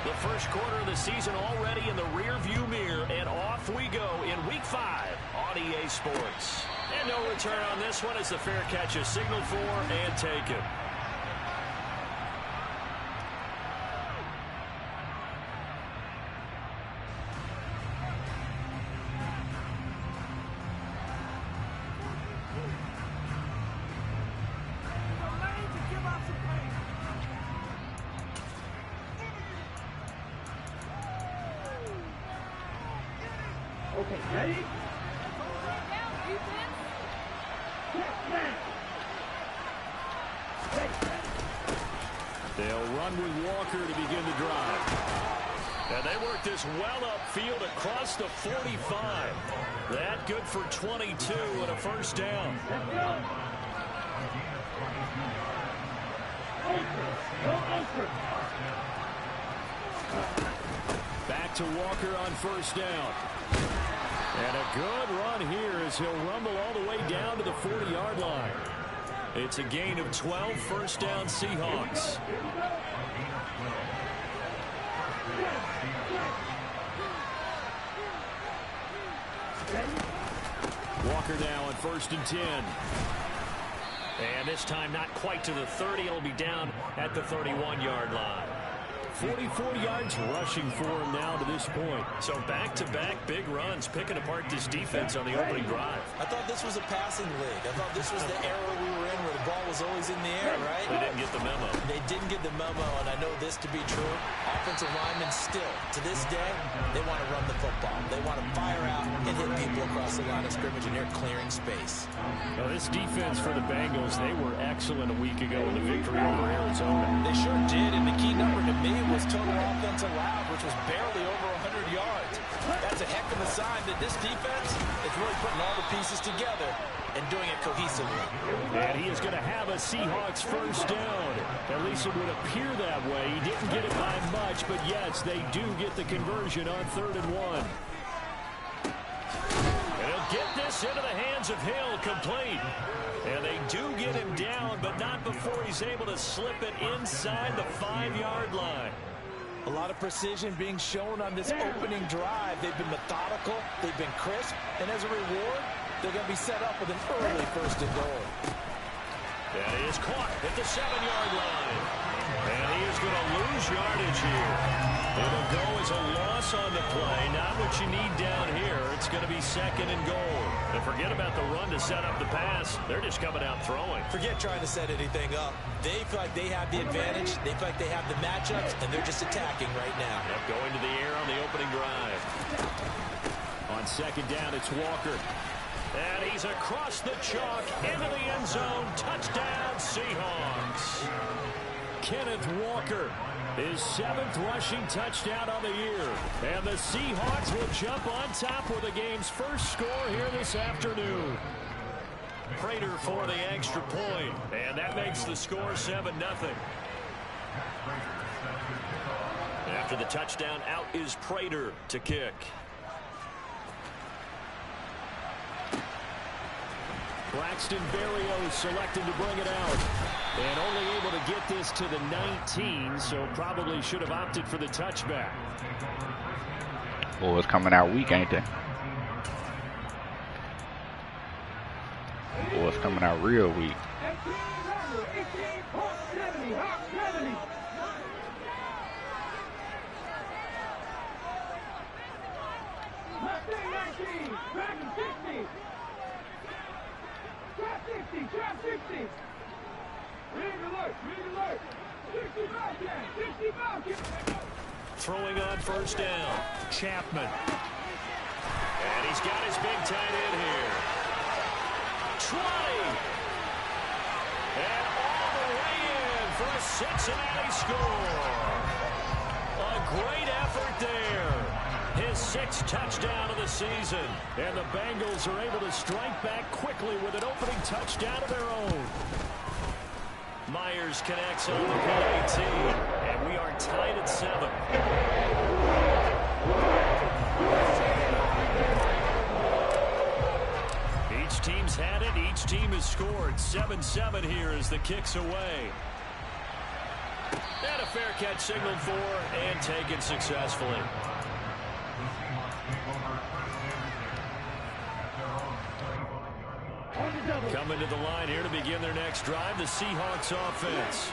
The first quarter of the season already in the rear-view mirror, and off we go in Week 5 on EA Sports. And no return on this one as the fair catch is signaled for and taken. Okay, ready? They'll run with Walker to begin the drive. And they work this well upfield across the 45. That good for 22 and a first down. Back to Walker on first down. And a good run here as he'll rumble all the way down to the 40-yard line. It's a gain of 12, first down Seahawks. Walker now on 1st and 10. And this time not quite to the 30. It'll be down at the 31-yard line. 44 yards rushing for him now to this point. So back-to-back big runs, picking apart this defense on the opening drive. I thought this was a passing league. I thought this was the era we were in where the ball was always in the air, right? They didn't get the memo. They didn't get the memo, and I know this to be true. Offensive linemen still, to this day, they want to run the football. They want to fire out and hit people across the line of scrimmage, and they're clearing space. Well, this defense for the Bengals, they were excellent a week ago in the victory over Arizona. They sure did, and the key number to me was total offense allowed, which was barely over 100 yards. That's a heck of a sign that this defense is really putting all the pieces together and doing it cohesively. And he is going to have a Seahawks first down. At least it would appear that way. He didn't get it by much, but yes, they do get the conversion on 3rd and 1. And he'll get this into the hands of Hill, complete. And they do get him down, but not before he's able to slip it inside the 5-yard line. A lot of precision being shown on this opening drive. They've been methodical, they've been crisp, and as a reward, they're going to be set up with an early 1st and goal. And he is caught at the 7-yard line. And he is going to lose yardage here. It'll go as a loss on the play. Not what you need down here. It's going to be 2nd and goal. And forget about the run to set up the pass. They're just coming out throwing. Forget trying to set anything up. They feel like they have the advantage. They feel like they have the matchups, and they're just attacking right now. Yep, going to the air on the opening drive. On 2nd down, it's Walker. And he's across the chalk into the end zone. Touchdown, Seahawks. Kenneth Walker, his 7th rushing touchdown on the year. And the Seahawks will jump on top with the game's first score here this afternoon. Prater for the extra point. And that makes the score 7-0. After the touchdown, out is Prater to kick. Braxton Berrios selected to bring it out. And only able to get this to the 19, so probably should have opted for the touchback. Well, it's coming out weak, ain't they? Well, it's coming out real weak. Throwing on 1st down, Chapman. And he's got his big tight end here. 20. And all the way in for a Cincinnati score. A great effort there. His 6th touchdown of the season. And the Bengals are able to strike back quickly with an opening touchdown of their own. Myers connects on the PAT, and we are tied at 7. Each team's had it. Each team has scored. 7-7 here as the kick's away. And a fair catch signaled for and taken successfully. Coming to the line here to begin their next drive, the Seahawks offense.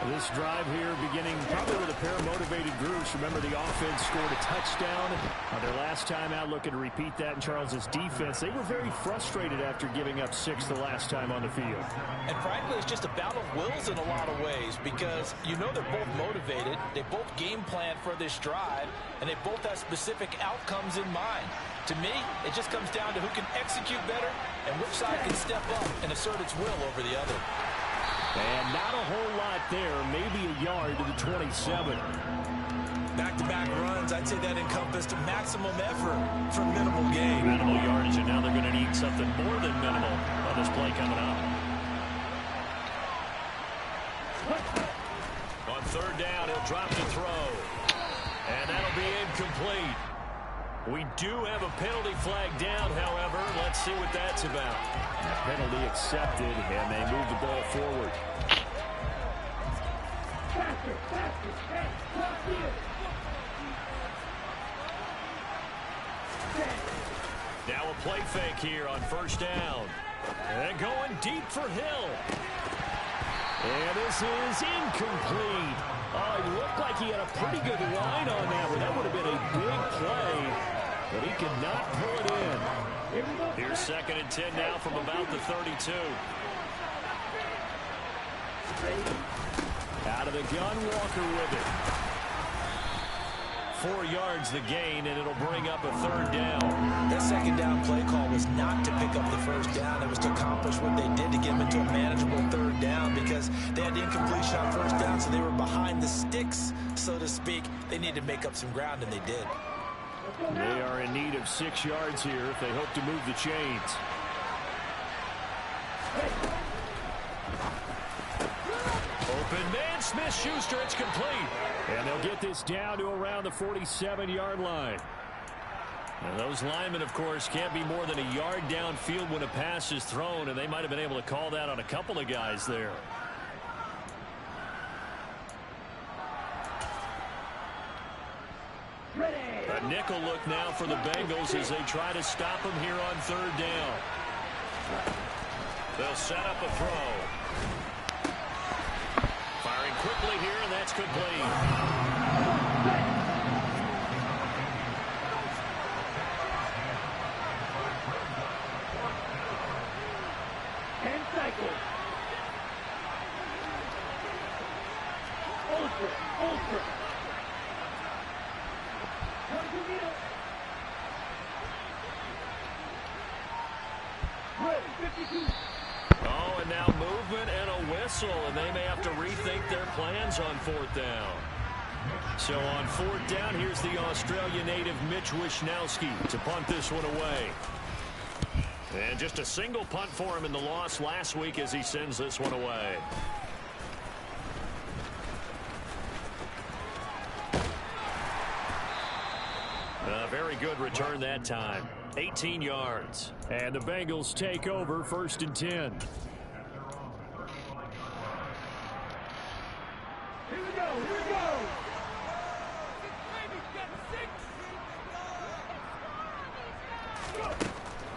This drive here beginning probably with a pair of motivated groups. Remember, the offense scored a touchdown their last time out, looking to repeat that in Charles's defense. They were very frustrated after giving up 6 the last time on the field. And frankly, it's just a battle of wills in a lot of ways because you know they're both motivated. They both game plan for this drive, and they both have specific outcomes in mind. To me, it just comes down to who can execute better and which side can step up and assert its will over the other. And not a whole lot there, maybe a yard to the 27. Back-to-back runs, I'd say that encompassed maximum effort for minimal gain. Minimal yardage, and now they're going to need something more than minimal on this play coming up. On third down, he'll drop to throw. And that'll be incomplete. We do have a penalty flag down, however. Let's see what that's about. Penalty accepted, and they move the ball forward. Now a play fake here on first down. And going deep for Hill. And this is incomplete. Oh, it looked like he had a pretty good line on that one. That would have been a big play, but he could not pull it in. Here's 2nd and 10 now from about the 32. Out of the gun, Walker with it. 4 yards the gain, and it'll bring up a third down. That second down play call was not to pick up the first down. It was to accomplish what they did to get them into a manageable third down because they had the incompletion on first down, so they were behind the sticks, so to speak. They needed to make up some ground, and they did. They are in need of 6 yards here if they hope to move the chains. Open man, Smith-Schuster, it's complete. And they'll get this down to around the 47-yard line. Now those linemen, of course, can't be more than a yard downfield when a pass is thrown, and they might have been able to call that on a couple of guys there. A nickel look now for the Bengals as they try to stop him here on third down. They'll set up a throw. Firing quickly here, and that's complete. Ultra. Oh, and now movement and a whistle, and they may have to rethink their plans on 4th down. So on 4th down, here's the Australia native Mitch Wishnowski to punt this one away. And just a single punt for him in the loss last week as he sends this one away. A very good return that time. 18 yards. And the Bengals take over 1st and 10. Here we go.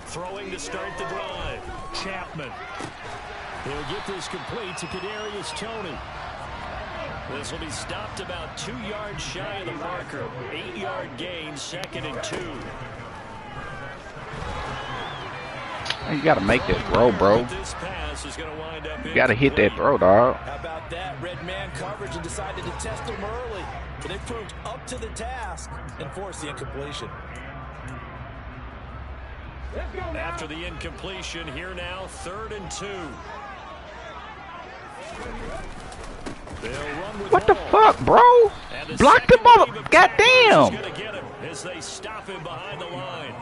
Throwing to start the drive. Chapman. He'll get this complete to Kadarius Toney. This will be stopped about 2 yards shy of the marker. 8-yard gain, 2nd and 2. You gotta make that throw, bro. This pass is going to wind up. You gotta hit that throw, dog. How about that? Red man coverage and decided to test him early. But they proved up to the task and forced the incompletion. After the incompletion, here now, 3rd and 2. What the fuck, bro? Block the mother. Goddamn. Get him as they stop him behind the line.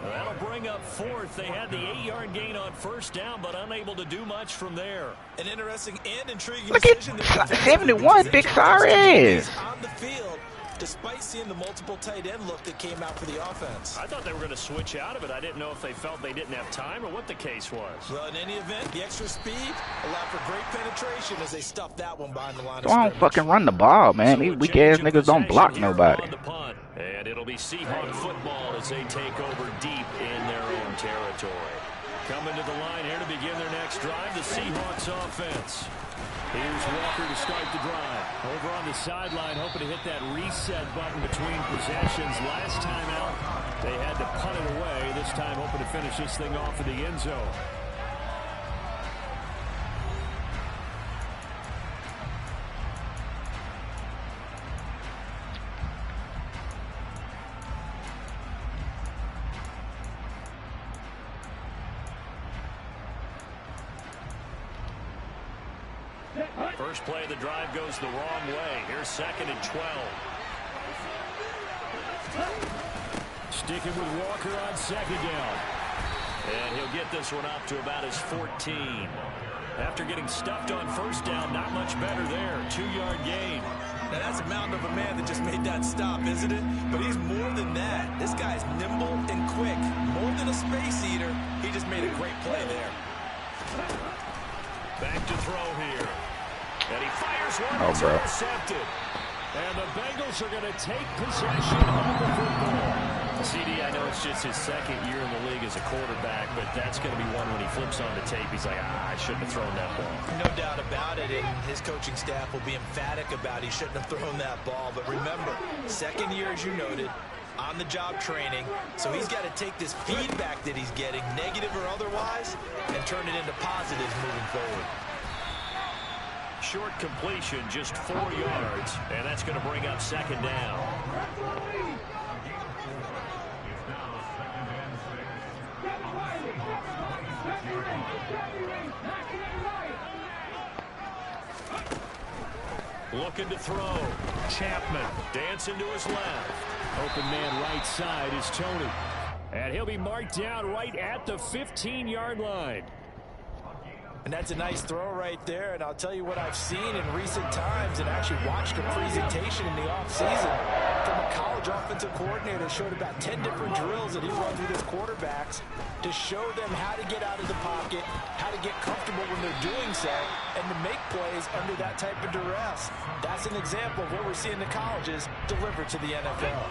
That'll bring up 4th. They had the 8-yard gain on 1st down, but unable to do much from there. An interesting and intriguing Look at decision. 71, big sorry ass. On the field despite seeing the multiple tight end look that came out for the offense. I thought they were going to switch out of it. I didn't know if they felt they didn't have time or what the case was. Well, in any event, the extra speed allowed for great penetration as they stuffed that one behind the line of Don't scrimmage. fucking run the ball, man. These weak ass niggas don't block nobody. And it'll be Seahawk football as they take over deep in their own territory. Coming to the line here to begin their next drive, the Seahawks offense. Here's Walker to start the drive. Over on the sideline, hoping to hit that reset button between possessions. Last time out, they had to punt it away. This time, hoping to finish this thing off in the end zone. First play of the drive goes the wrong way. Here's 2nd and 12. Sticking with Walker on 2nd down. And he'll get this one up to about his 14. After getting stuffed on 1st down, not much better there. 2-yard gain. Now that's a mountain of a man that just made that stop, isn't it? But he's more than that. This guy's nimble and quick. More than a space eater. He just made a great play there. Back to throw here. And he fires one. It's intercepted. And the Bengals are going to take possession of the football. CD, I know it's just his 2nd year in the league as a quarterback, but that's going to be one when he flips on the tape. He's like, I shouldn't have thrown that ball. No doubt about it, and his coaching staff will be emphatic about he shouldn't have thrown that ball. But remember, 2nd year, as you noted, on-the-job training, so he's got to take this feedback that he's getting, negative or otherwise, and turn it into positives moving forward. Short completion, just 4 yards, and that's going to bring up 2nd down. Looking to throw. Chapman dancing to his left. Open man right side is Tony. And he'll be marked down right at the 15-yard line. And that's a nice throw right there. And I'll tell you what I've seen in recent times and actually watched a presentation in the offseason from a college offensive coordinator. Showed about 10 different drills that he runs with his quarterbacks to show them how to get out of the pocket, how to get comfortable when they're doing so, and to make plays under that type of duress. That's an example of what we're seeing the colleges deliver to the NFL.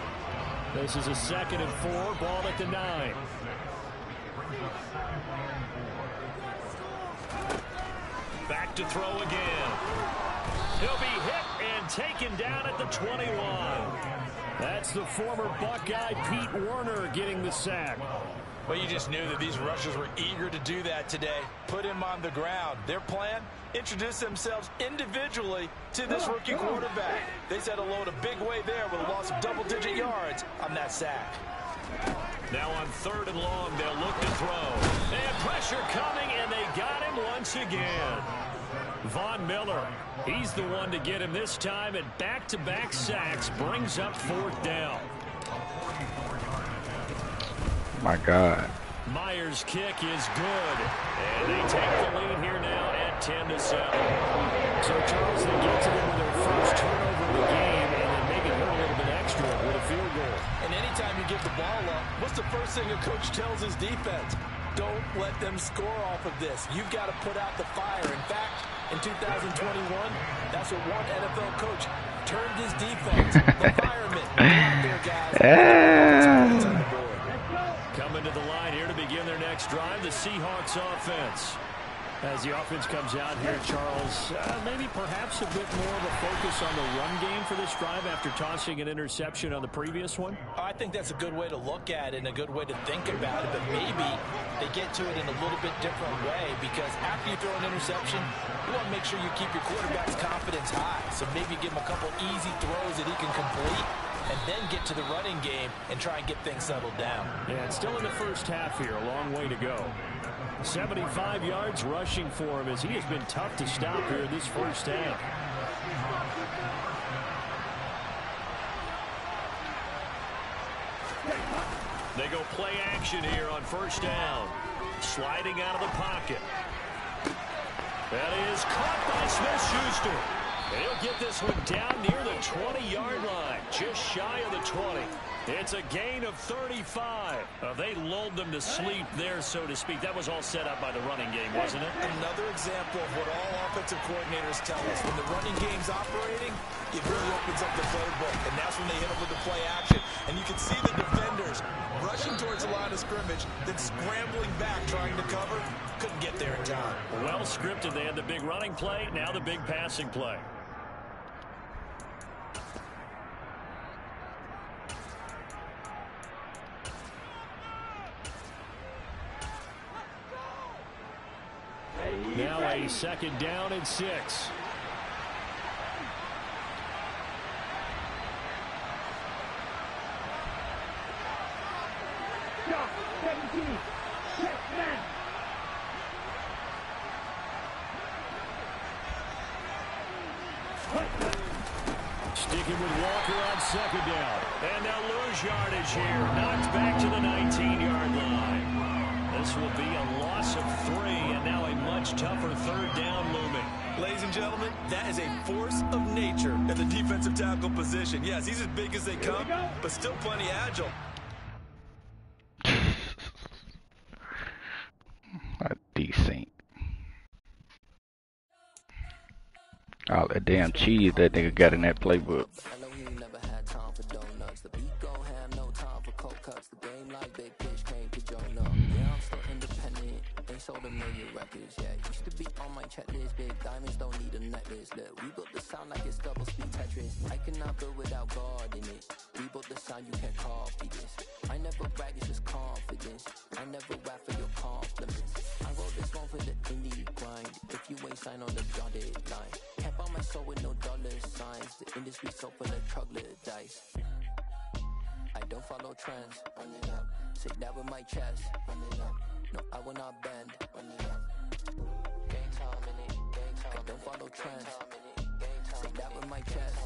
This is a 2nd and 4, ball at the 9. Back to throw again. He'll be hit and taken down at the 21. That's the former Buckeye Pete Werner getting the sack. Well, you just knew that these rushers were eager to do that today. Put him on the ground. Their plan, introduce themselves individually to this rookie quarterback. They said hello in a big way there with a loss of double-digit yards on that sack. Now on 3rd and long, they'll look to throw. They have pressure coming, and they got him once again. Von Miller, he's the one to get him this time, and back-to-back sacks brings up 4th down. My God. Myers' kick is good, and they take the lead here now at 10-7. So, Charles, they get to them with their first turnover of the game, and then make it hurt a little bit extra with a field goal. And anytime you give the ball up, what's the first thing a coach tells his defense? Don't let them score off of this. You've got to put out the fire. In fact, in 2021, that's what one NFL coach turned his defense. The firemen. Go out there, guys. Coming to the line here to begin their next drive, the Seahawks offense. As the offense comes out here, Charles, maybe perhaps a bit more of a focus on the run game for this drive after tossing an interception on the previous one? I think that's a good way to look at it and a good way to think about it, but maybe they get to it in a little bit different way because after you throw an interception, you want to make sure you keep your quarterback's confidence high. So maybe give him a couple easy throws that he can complete and then get to the running game and try and get things settled down. Yeah, it's still in the first half here, a long way to go. 75 yards rushing for him as he has been tough to stop here this first half. They go play action here on 1st down. Sliding out of the pocket. That is caught by Smith-Schuster. He'll get this one down near the 20-yard line, just shy of the 20. It's a gain of 35. They lulled them to sleep there, so to speak. That was all set up by the running game, wasn't it? Another example of what all offensive coordinators tell us. When the running game's operating, it really opens up the playbook, and that's when they hit them with the play action. And you can see the defenders rushing towards the line of scrimmage, then scrambling back trying to cover. Couldn't get there in time. Well scripted. They had the big running play, now the big passing play. Now a second down and 6. Stop. 17. Check man. Sticking with Walker on second down. And they'll lose yardage here. Knocked back to the 19-yard line. This will be a loss of 3, and now a much tougher third down looming. Ladies and gentlemen, that is a force of nature at the defensive tackle position. Yes, he's as big as they come, but still plenty agile. Decent. All that damn cheese that nigga got in that playbook. I know he never had time for donuts. The beat go ham, no time for cold cuts. The game like big pitch came to join up. Yeah, I'm still independent. Ain't sold a million records yet. Used to be on my checklist. Big diamonds don't need a necklace. Look, we built the sound like it's double speed Tetris. I cannot build without God in it. We built the sound, you can't copy this. I never brag, it's just confidence. I never rap for your compliments. I wrote this one for the indie grind. If you ain't signed on the dotted line, can't buy my soul with no dollar signs. The industry so full of troglodytes. I don't follow trends. Run it up. Say that with my chest. Run it up. No, I will not bend. Run it up. Game time in it. Game time. I don't follow trends. Say that with my chest.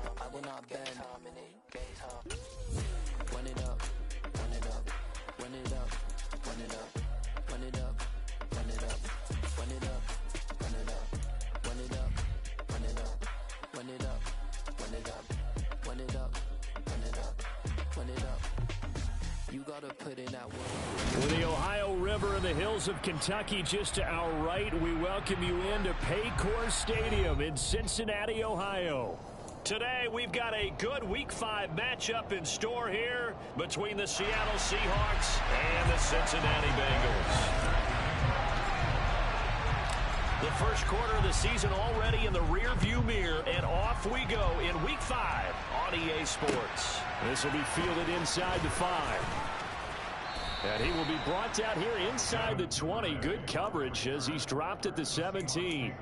No, I will not bend. Run it up. Run it up. Run it up. Run it up. Run it up. Run it up. Run it up. Run it up. Run it up. Run it up. Run it up. Run it up. Run it up. Run it up. Run it up. You gotta put in that work. With the Ohio River and the hills of Kentucky just to our right, we welcome you into Paycor Stadium in Cincinnati, Ohio. Today, we've got a good Week 5 matchup in store here between the Seattle Seahawks and the Cincinnati Bengals. The first quarter of the season already in the rearview mirror, and off we go in Week 5 on EA Sports. This will be fielded inside the 5. And he will be brought out here inside the 20. Good coverage as he's dropped at the 17.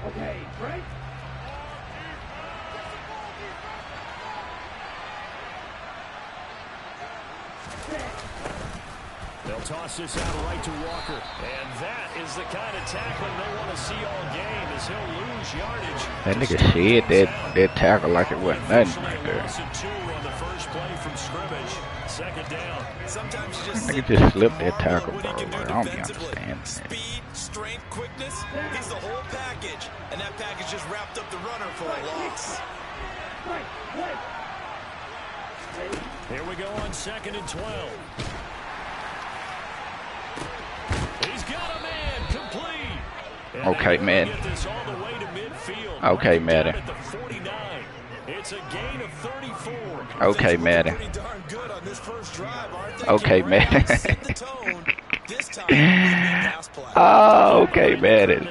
Okay, break. They'll toss this out right to Walker. And that is the kind of tackling they want to see all game as he'll lose yardage. That nigga shed that tackle like it wasn't nothing right there. On the first play from scrimmage. Second down. Sometimes you just Nigga just slipped that tackle, bro. I don't be understanding that. Speed, strength, quickness. He's the whole package. And that package just wrapped up the runner for a loss. Here we go on 2nd and 12. He's got a man complete. And okay, man. Okay, Madden. It's a gain of 34. Okay, Madden. Okay, Madden. Oh, okay, Madden.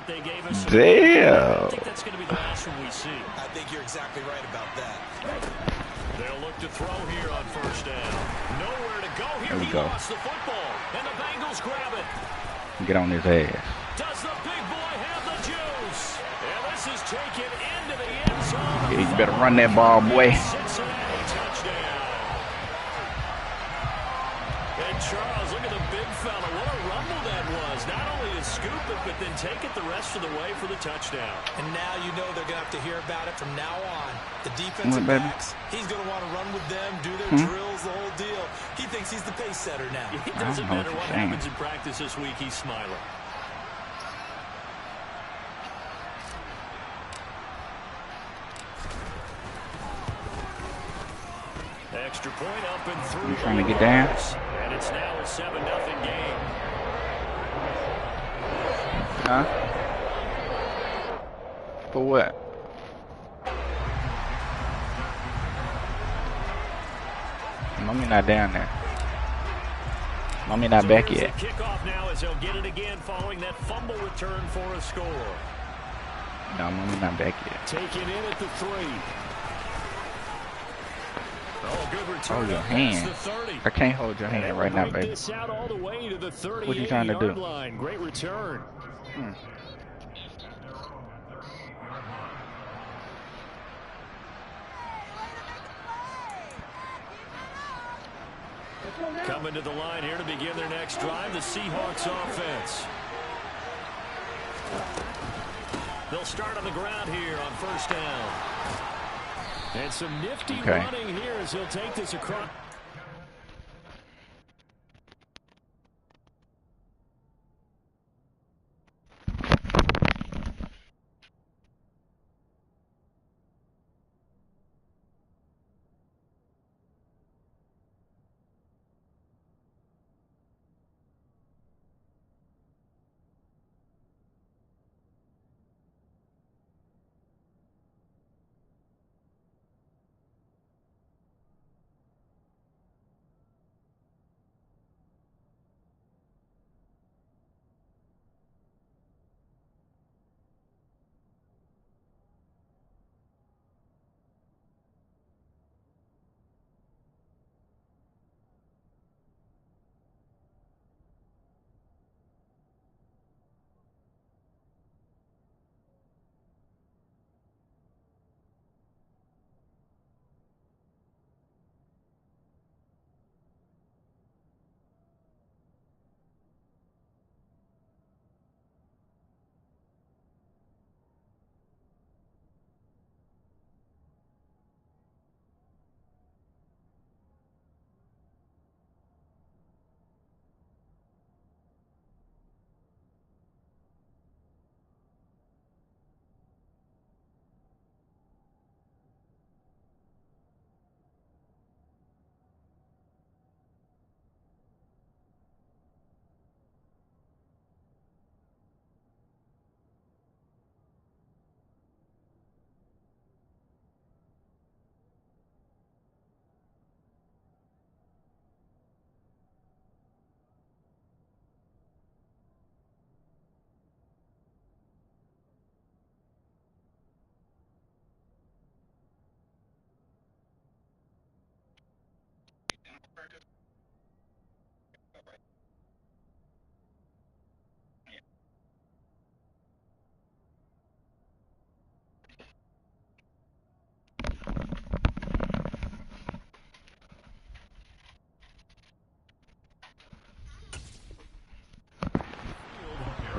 Damn. I think that's going to be the last one we see. I think you're exactly right about that. They'll look to throw here on first down. Nowhere to go here. There we He go. lost the football, and the Bengals grab it. Get on his ass. Does the big boy have the juice? And this is taken into the end zone. Yeah, you better run that ball, boy. Cincinnati touchdown. And Charles, look at the big fella. What a rumble that was. Not only to scoop it, but then take it the rest of of the way for the touchdown. And now you know they're going to have to hear about it from now on. The defensive backs, he's going to want to run with them, do their drills, the whole deal. He thinks he's the pace setter now. It doesn't matter what happens in practice this week, he's smiling. Extra point up and through. You trying to get down? And it's now a 7-0 game. Huh? For what? Mommy not down there. Mommy not back yet. Kickoff now as he'll get it again following that fumble return for a score. No, Mommy not back yet. Taken in at the 3. Oh, good return. Hold your hand. I can't hold your hand right now, baby. All the way to the What are you trying to do? line. Great return. Coming to the line here to begin their next drive, the Seahawks offense. They'll start on the ground here on first down. And some nifty running here as he'll take this across.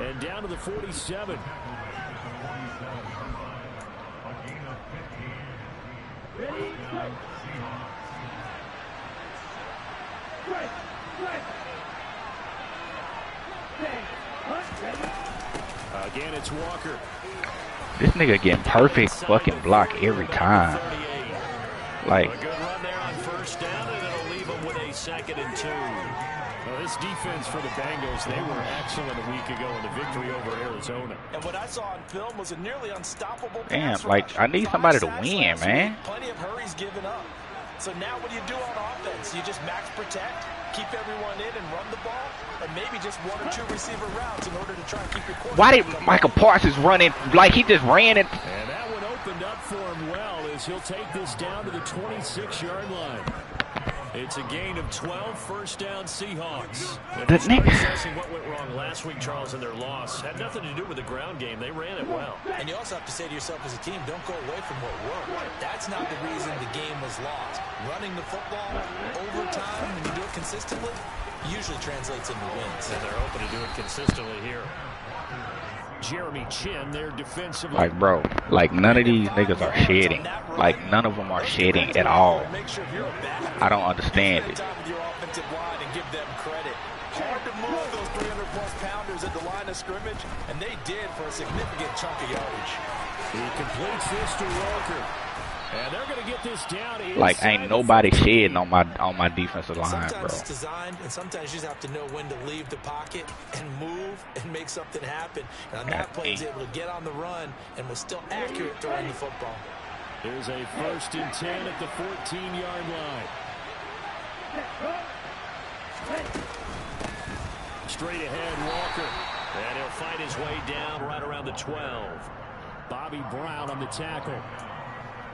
And down to the 47. Ready, go. Strike, strike. Bang, hunt, ready. Again, it's Walker. This nigga getting perfect fucking block every time. Like, a good run there on first down, and it'll leave them with a 2nd and 2. Well, this defense for the Bengals, they were excellent a week ago in the victory over Arizona. And what I saw on film was a nearly unstoppable damn, pass like, rush. I need somebody to win, man. Plenty of hurries given up. So now what do you do on offense? You just max protect, keep everyone in and run the ball, or maybe just 1 or 2 receiver routes in order to try and keep your quarterback. Why did Michael Parsons run it like he just ran it? And that one opened up for him well as he'll take this down to the 26-yard line. It's a gain of 12, first down Seahawks. And assessing what went wrong last week, Charles, in their loss had nothing to do with the ground game. They ran it well. And you also have to say to yourself as a team, don't go away from what worked. That's not the reason the game was lost. Running the football over time, when you do it consistently, usually translates into wins. And they're hoping to do it consistently here. Jeremy Chin, their defensive. Like, bro, like none of these niggas are shedding. Like none of them are shedding at all. I don't understand it. Hard to move those 300-plus pounders at the line of scrimmage, and they did for a significant chunk of yardage. He completes this to Walker. And they're going to get this down. Like, ain't nobody shedding on my defensive line, sometimes bro. it's designed, and sometimes you just have to know when to leave the pocket and move and make something happen. And on that play, he's able to get on the run and was still accurate throwing the football. There's a 1st and 10 at the 14-yard line. Straight ahead, Walker. And he'll fight his way down right around the 12. Bobby Brown on the tackle.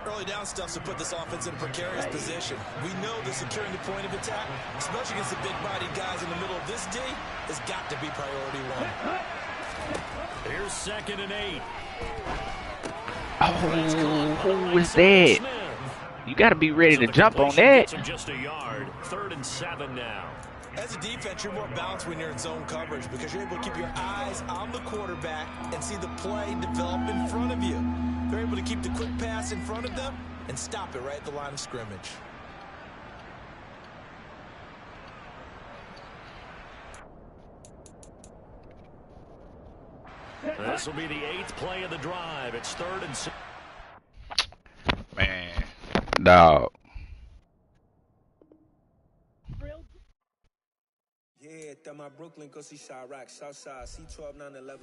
Early down stuff to put this offense in a precarious position. We know that securing the point of attack, especially against the big-bodied guys in the middle of this D, has got to be priority one. Here's 2nd and 8. Oh, who is that? You got to be ready to jump on that. Just a yard. 3rd and 7 now. As a defense, you're more balanced when you're in zone coverage because you're able to keep your eyes on the quarterback and see the play develop in front of you. They're able to keep the quick pass in front of them and stop it right at the line of scrimmage. This will be the 8th play of the drive. It's 3rd and 6. Man, dog. Yeah, that my Brooklyn, go see Chirac, Southside, C12 911.